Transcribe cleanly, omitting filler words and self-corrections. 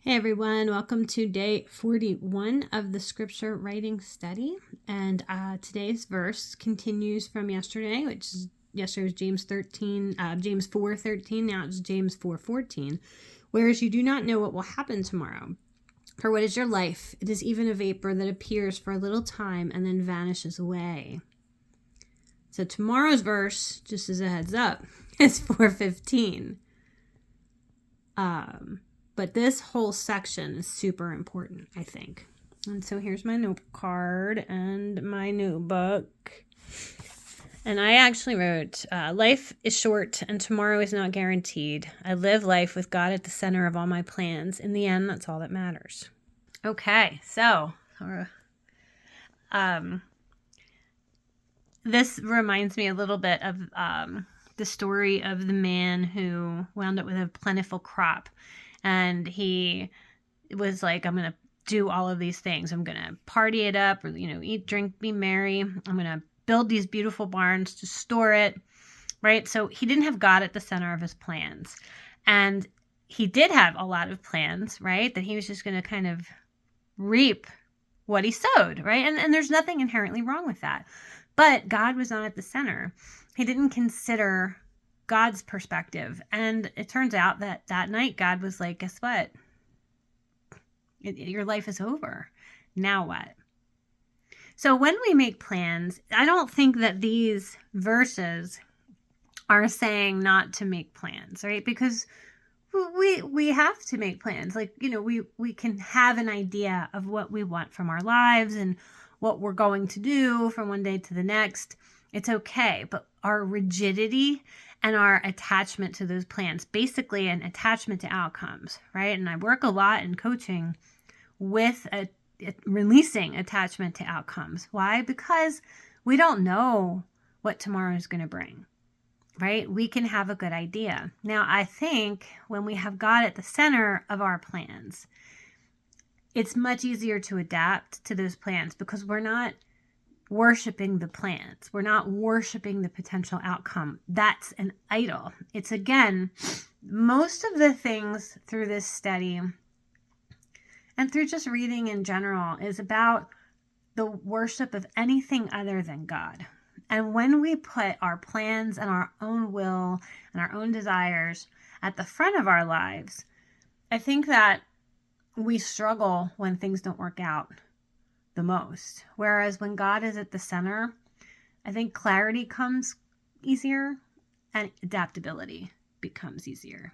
Hey everyone, welcome to day 41 of the scripture writing study. And today's verse continues from yesterday, which is yesterday was James 4:13. Now it's James 4:14. Whereas you do not know what will happen tomorrow. For what is your life? It is even a vapor that appears for a little time and then vanishes away. So tomorrow's verse, just as a heads up, is 4:15. But this whole section is super important, I think. And so here's my note card and my notebook. And I actually wrote, life is short and tomorrow is not guaranteed. I live life with God at the center of all my plans. In the end, that's all that matters. Okay, so this reminds me a little bit of the story of the man who wound up with a plentiful crop. And he was like, I'm going to do all of these things. I'm going to party it up, or, eat, drink, be merry. I'm going to build these beautiful barns to store it, right? So he didn't have God at the center of his plans. And he did have a lot of plans, right? That he was just going to kind of reap what he sowed, right? And there's nothing inherently wrong with that. But God was not at the center. He didn't consider God's perspective. And it turns out that night God was like, guess what? Your life is over. Now what? So when we make plans, I don't think that these verses are saying not to make plans, right? Because we have to make plans. Like, we can have an idea of what we want from our lives and what we're going to do from one day to the next. It's okay. But our rigidity and our attachment to those plans, basically an attachment to outcomes, right? And I work a lot in coaching with releasing attachment to outcomes. Why? Because we don't know what tomorrow is going to bring, right? We can have a good idea. Now, I think when we have God at the center of our plans, it's much easier to adapt to those plans because we're not worshiping the plans. We're not worshiping the potential outcome. That's an idol. It's, again, most of the things through this study and through just reading in general is about the worship of anything other than God. And when we put our plans and our own will and our own desires at the front of our lives, I think that we struggle when things don't work out the most. Whereas when God is at the center, I think clarity comes easier and adaptability becomes easier.